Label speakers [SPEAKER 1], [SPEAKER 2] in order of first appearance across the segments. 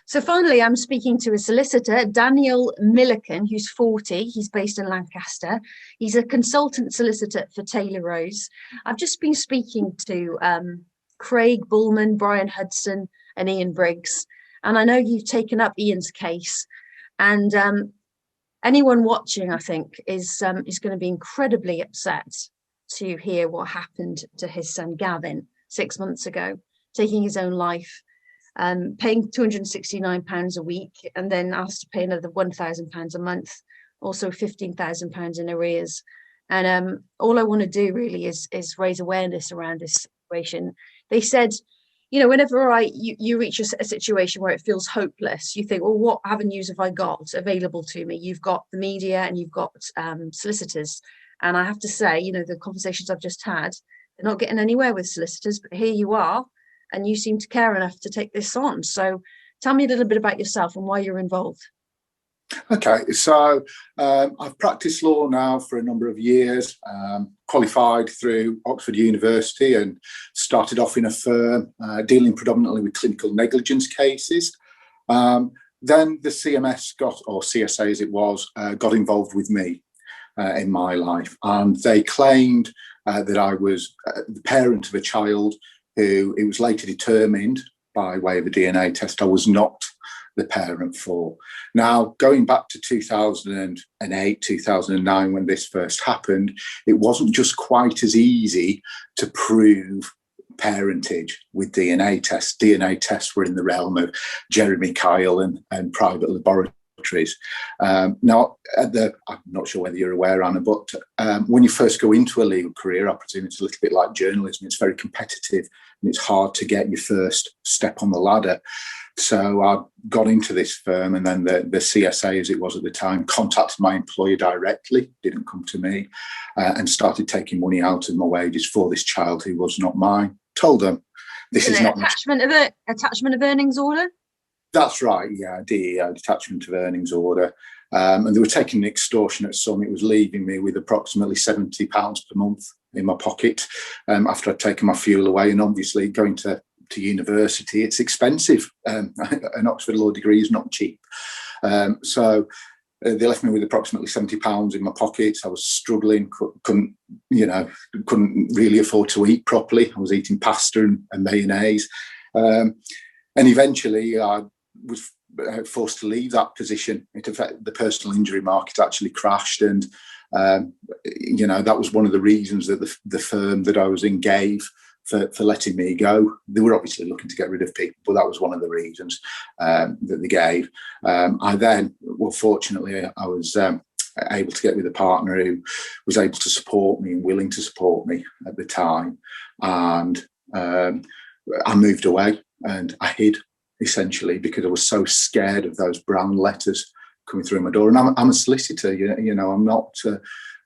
[SPEAKER 1] So finally, I'm speaking to a solicitor, Daniel Millican, who's 40. He's based in Lancaster. He's a consultant solicitor for Taylor Rose. I've just been speaking to Craig Bullman, Brian Hudson, and Ian Briggs. And I know you've taken up Ian's case. And anyone watching, I think, is going to be incredibly upset to hear what happened to his son Gavin 6 months ago, taking his own life. Paying £269 a week and then asked to pay another £1,000 a month, also £15,000 in arrears. And all I want to do really is raise awareness around this situation. They said, you know, whenever you reach a situation where it feels hopeless, you think, well, what avenues have I got available to me? You've got the media and you've got solicitors. And I have to say, you know, the conversations I've just had, they're not getting anywhere with solicitors, but here you are. And you seem to care enough to take this on. So tell me a little bit about yourself and why you're involved.
[SPEAKER 2] Okay, so I've practiced law now for a number of years, qualified through Oxford University and started off in a firm dealing predominantly with clinical negligence cases. Then the CMS or CSA as it was, got involved with me in my life. And they claimed that I was the parent of a child who it was later determined by way of a DNA test I was not the parent for. Now, going back to 2008, 2009, when this first happened, it wasn't just quite as easy to prove parentage with DNA tests. DNA tests were in the realm of Jeremy Kyle and private laboratories. Now, I'm not sure whether you're aware, Anna, but when you first go into a legal career, I presume it's a little bit like journalism. It's very competitive and it's hard to get your first step on the ladder. So I got into this firm, and then the CSA, as it was at the time, contacted my employer directly, didn't come to me, and started taking money out of my wages for this child who was not mine. Told them, this is not
[SPEAKER 1] attachment of earnings order.
[SPEAKER 2] That's right, yeah, DEO, detachment of earnings order. And they were taking an extortionate sum. It was leaving me with approximately £70 per month in my pocket after I'd taken my fuel away. And obviously going to university, it's expensive. An Oxford law degree is not cheap. So they left me with approximately £70 in my pockets. I was struggling, couldn't really afford to eat properly. I was eating pasta and mayonnaise. And eventually I was forced to leave that position. It affected the personal injury market, actually crashed. And, that was one of the reasons that the firm that I was in gave for letting me go. They were obviously looking to get rid of people, but that was one of the reasons that they gave. I then, fortunately, I was able to get with a partner who was able to support me and willing to support me at the time. And I moved away and I hid, essentially, because I was so scared of those brown letters coming through my door. And I'm a solicitor, I'm not,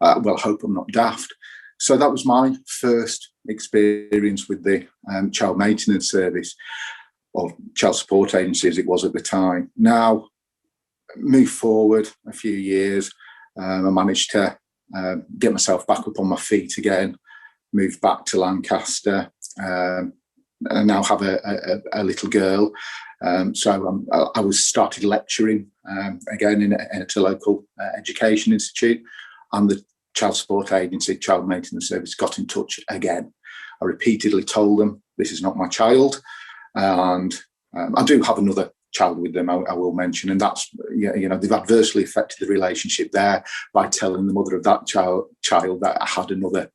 [SPEAKER 2] I hope I'm not daft. So that was my first experience with the child maintenance service, or child support agency as it was at the time. Now, move forward a few years, I managed to get myself back up on my feet again, moved back to Lancaster, and now have a little girl. So I was started lecturing again at a local education institute, and the child support agency, child maintenance service, got in touch again. I repeatedly told them, this is not my child. And I do have another child with them, I will mention, and that's, they've adversely affected the relationship there by telling the mother of that child that I had another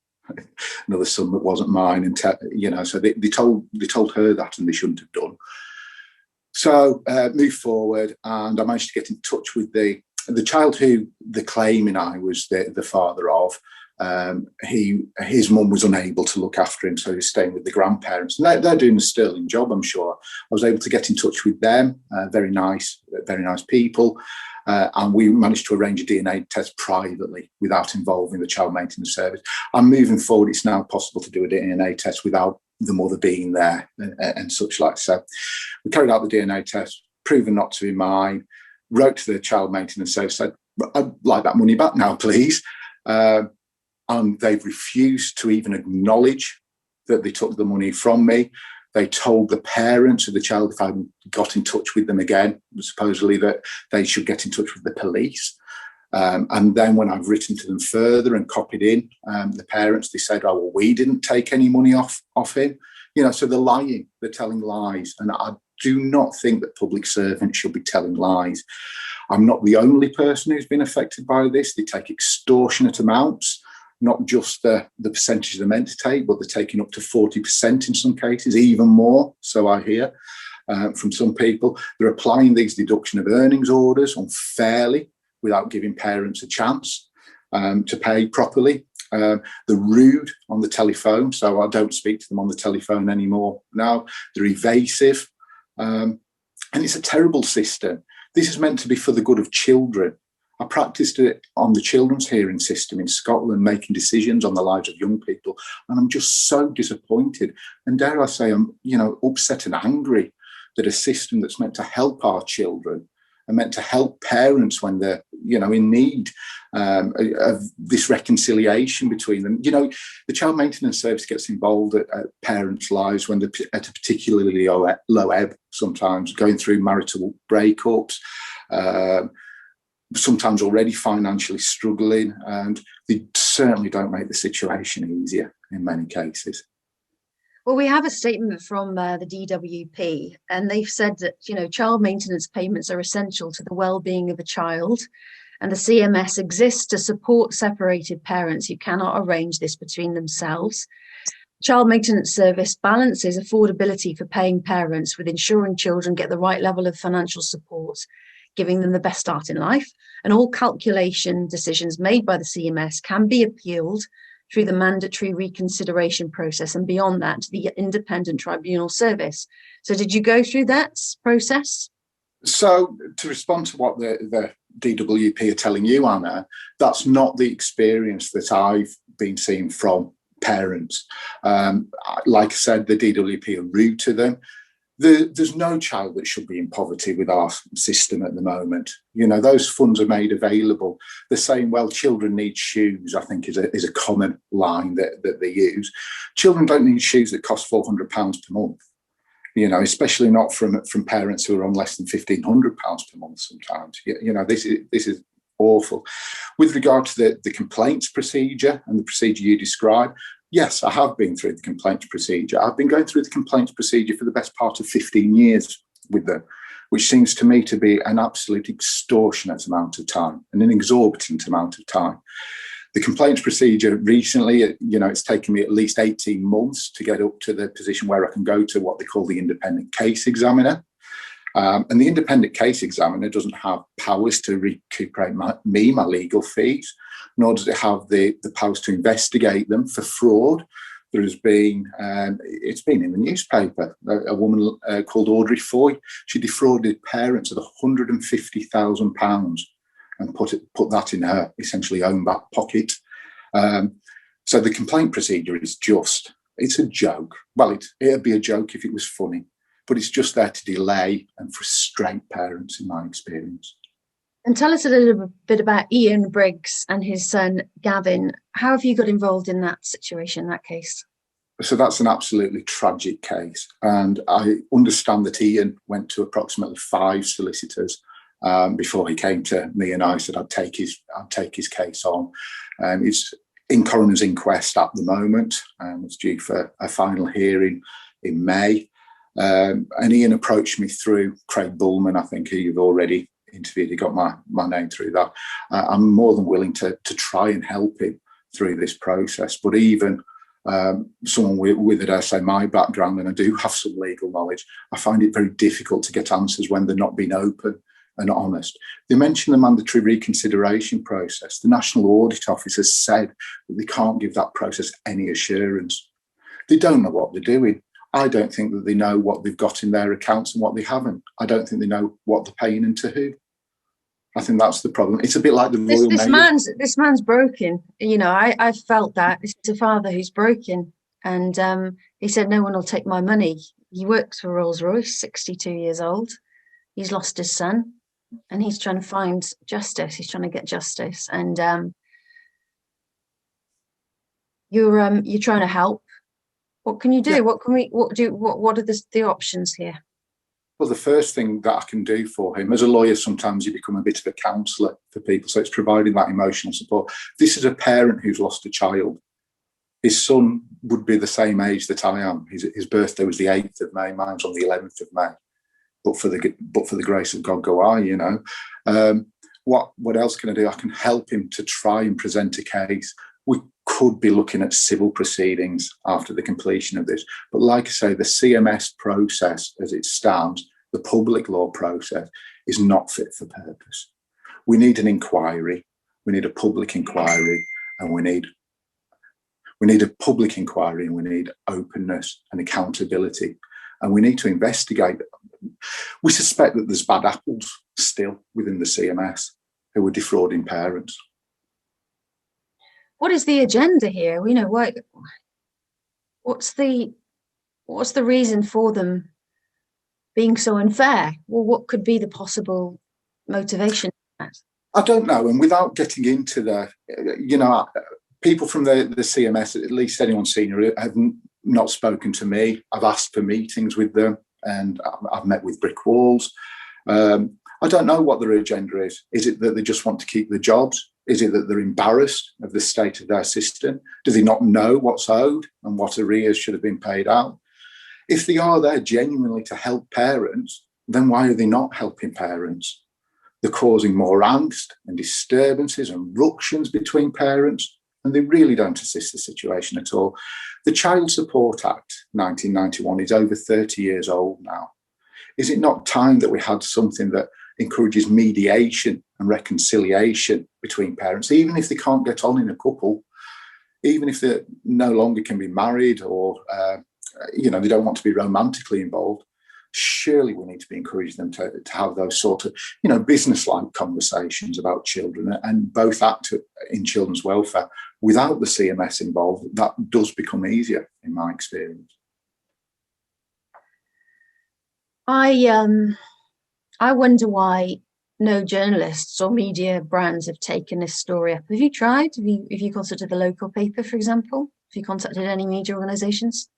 [SPEAKER 2] son that wasn't mine, and so they told her that, and they shouldn't have done. So moved forward, and I managed to get in touch with the child who the claiming I was the father of. His mum was unable to look after him, so he's staying with the grandparents, and they're doing a sterling job, I'm sure. I was able to get in touch with them, very nice people, and we managed to arrange a DNA test privately without involving the child maintenance service. And moving forward, it's now possible to do a DNA test without the mother being there and such like. So we carried out the DNA test, proven not to be mine, wrote to the child maintenance service, said, I'd like that money back now, please. And they've refused to even acknowledge that they took the money from me. They told the parents of the child, if I got in touch with them again, supposedly that they should get in touch with the police. And then when I've written to them further and copied in the parents, they said, oh, well, we didn't take any money off him. You know, so they're lying, they're telling lies. And I do not think that public servants should be telling lies. I'm not the only person who's been affected by this. They take extortionate amounts, not just the percentage they're meant to take, but they're taking up to 40% in some cases, even more, so I hear from some people. They're applying these deduction of earnings orders unfairly without giving parents a chance to pay properly. They're rude on the telephone, so I don't speak to them on the telephone anymore now. They're evasive, and it's a terrible system. This is meant to be for the good of children. I practiced it on the children's hearing system in Scotland, making decisions on the lives of young people, and I'm just so disappointed. And dare I say, I'm, upset and angry that a system that's meant to help our children and meant to help parents when they're, in need of this reconciliation between them. The child maintenance service gets involved at parents' lives when they're at a particularly low ebb, sometimes going through marital breakups, sometimes already financially struggling, and they certainly don't make the situation easier in many cases.
[SPEAKER 1] Well, we have a statement from the DWP, and they've said that, child maintenance payments are essential to the well-being of a child, and the CMS exists to support separated parents who cannot arrange this between themselves. Child maintenance service balances affordability for paying parents with ensuring children get the right level of financial support, giving them the best start in life. And all calculation decisions made by the CMS can be appealed through the mandatory reconsideration process, and beyond that, the Independent Tribunal Service. So did you go through that process?
[SPEAKER 2] So to respond to what the DWP are telling you, Anna, that's not the experience that I've been seeing from parents. Like I said, the DWP are rude to them. There's no child that should be in poverty with our system at the moment. Those funds are made available. They're saying, well, children need shoes, I think is a common line that they use. Children don't need shoes that cost £400 per month, especially not from parents who are on less than £1,500 per month sometimes. This is awful. With regard to the complaints procedure and the procedure you describe, yes, I have been through the complaints procedure. I've been going through the complaints procedure for the best part of 15 years with them, which seems to me to be an absolute extortionate amount of time and an exorbitant amount of time. The complaints procedure recently, it's taken me at least 18 months to get up to the position where I can go to what they call the independent case examiner. And the independent case examiner doesn't have powers to recuperate my legal fees, nor does it have the powers to investigate them for fraud. There has been, it's been in the newspaper, a woman called Audrey Foy. She defrauded parents of £150,000 and put that in her essentially own back pocket. So the complaint procedure is it's a joke. Well, it'd be a joke if it was funny, but it's just there to delay and frustrate parents, in my experience.
[SPEAKER 1] And tell us a little bit about Ian Briggs and his son, Gavin. How have you got involved in that situation, that case?
[SPEAKER 2] So that's an absolutely tragic case. And I understand that Ian went to approximately 5 solicitors before he came to me, and I said I'd take his case on. It's in coroner's inquest at the moment. It's due for a final hearing in May. And Ian approached me through Craig Bullman, I think, who you've already interviewed. He got my name through that. I'm more than willing to try and help him through this process. But even someone with, I say, my background, and I do have some legal knowledge, I find it very difficult to get answers when they're not being open and honest. They mentioned the mandatory reconsideration process. The National Audit Office has said that they can't give that process any assurance. They don't know what they're doing. I don't think that they know what they've got in their accounts and what they haven't. I don't think they know what they're paying and to who. I think that's the problem. It's a bit like the Royal Navy.
[SPEAKER 1] This man's broken. I felt that. It's a father who's broken. And he said, no one will take my money. He works for Rolls-Royce, 62 years old. He's lost his son and he's trying to find justice. He's trying to get justice. And you're trying to help. What can you do?
[SPEAKER 2] Yeah.
[SPEAKER 1] What are the options here?
[SPEAKER 2] Well, the first thing that I can do for him, as a lawyer, sometimes you become a bit of a counsellor for people. So it's providing that emotional support. This is a parent who's lost a child. His son would be the same age that I am. His birthday was the 8th of May. Mine's on the 11th of May. But for the grace of God go I, What else can I do? I can help him to try and present a case. We could be looking at civil proceedings after the completion of this. But like I say, the CMS process as it stands, the public law process, is not fit for purpose. We need an inquiry. We need a public inquiry, and we need a public inquiry, and we need openness and accountability. And we need to investigate. We suspect that there's bad apples still within the CMS who are defrauding parents.
[SPEAKER 1] What is the agenda here? What's the reason for them being so unfair? Well, what could be the possible motivation?
[SPEAKER 2] I don't know. And without getting into people from the CMS, at least anyone senior, have not spoken to me. I've asked for meetings with them, and I've met with brick walls. I don't know what their agenda is. Is it that they just want to keep the jobs? Is it that they're embarrassed of the state of their system? Do they not know what's owed and what arrears should have been paid out? If they are there genuinely to help parents, then why are they not helping parents? They're causing more angst and disturbances and ructions between parents, and they really don't assist the situation at all. The Child Support Act 1991 is over 30 years old now. Is it not time that we had something that encourages mediation and reconciliation between parents, even if they can't get on in a couple, even if they no longer can be married, or they don't want to be romantically involved? Surely we need to be encouraging them to have those sort of business-like conversations about children, and both act in children's welfare. Without the CMS involved, that does become easier, in my experience.
[SPEAKER 1] I wonder why no journalists or media brands have taken this story up. Have you tried? Have you contacted the local paper, for example? Have you contacted any media organisations?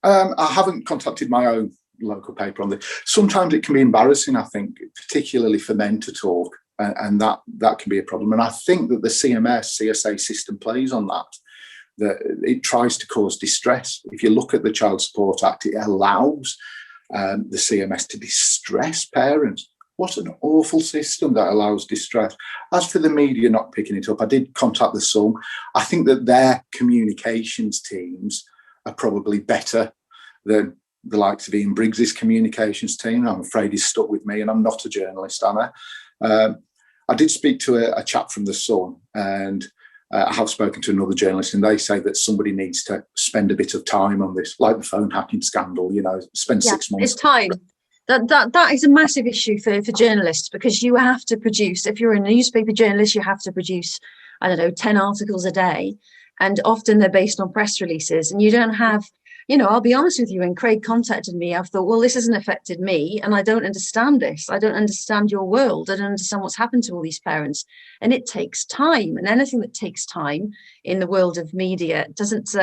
[SPEAKER 2] I haven't contacted my own local paper on this. Sometimes it can be embarrassing, I think, particularly for men to talk, and that can be a problem. And I think that the CMS, CSA system plays on that it tries to cause distress. If you look at the Child Support Act, it allows the CMS to distress parents. What an awful system that allows distress. As for the media not picking it up, I did contact the Sun. I think that their communications teams are probably better than the likes of Ian Briggs's communications team. I'm afraid he's stuck with me, and I'm not a journalist, am I? I did speak to a chap from the Sun, and I have spoken to another journalist, and they say that somebody needs to spend a bit of time on this, like the phone hacking scandal, spend 6 months.
[SPEAKER 1] It's time. That is a massive issue for journalists, because you have to produce, if you're a newspaper journalist, you have to produce, 10 articles a day. And often they're based on press releases, and you don't have, I'll be honest with you, when Craig contacted me, I thought, well, this hasn't affected me, and I don't understand this. I don't understand your world. I don't understand what's happened to all these parents. And it takes time. And anything that takes time in the world of media doesn't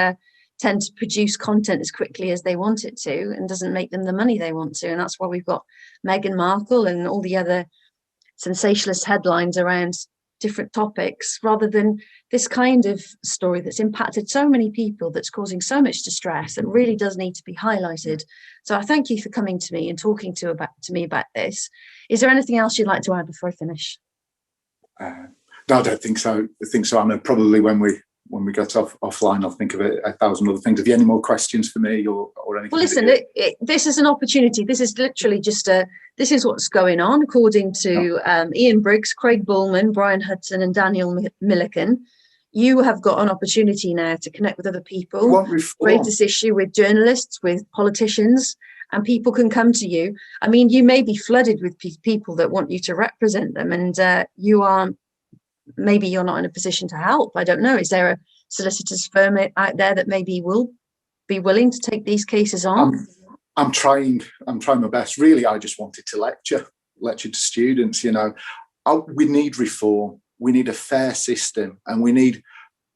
[SPEAKER 1] tend to produce content as quickly as they want it to, and doesn't make them the money they want to. And that's why we've got Meghan Markle and all the other sensationalist headlines around different topics, rather than this kind of story that's impacted so many people, that's causing so much distress, that really does need to be highlighted. So I thank you for coming to me and talking to me about this. Is there anything else you'd like to add before I finish?
[SPEAKER 2] No, I don't think so. Anna, probably when we get offline, I'll think of 1,000 other things. Have you any more questions for me or anything?
[SPEAKER 1] Well, listen, this is an opportunity. This is literally just this is what's going on, according to Ian Briggs, Craig Bullman, Brian Hudson and Daniel Millican. You have got an opportunity now to connect with other people, raise this issue with journalists, with politicians, and people can come to you. I mean, you may be flooded with people that want you to represent them, and maybe you're not in a position to help. I don't know. Is there a solicitor's firm out there that maybe will be willing to take these cases on?
[SPEAKER 2] I'm trying my best. Really, I just wanted to lecture to students. We need reform. We need a fair system, and we need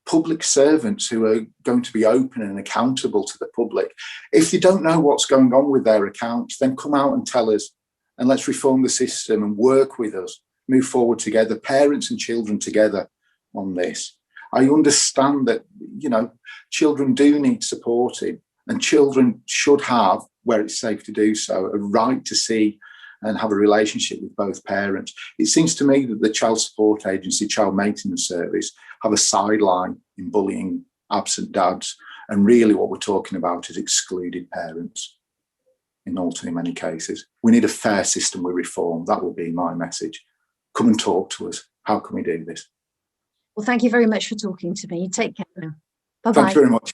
[SPEAKER 2] public servants who are going to be open and accountable to the public. If you don't know what's going on with their accounts, then come out and tell us, and let's reform the system and work with us, move forward together, parents and children together on this. I understand that, you know, children do need supporting, and children should have, where it's safe to do so, a right to see and have a relationship with both parents. It seems to me that the Child Support Agency, Child Maintenance Service, have a sideline in bullying absent dads, and really what we're talking about is excluded parents in all too many cases. We need a fair system with reform. That will be my message. Come and talk to us. How can we do this?
[SPEAKER 1] Well, thank you very much for talking to me. Take care now. Bye-bye.
[SPEAKER 2] Thanks very much.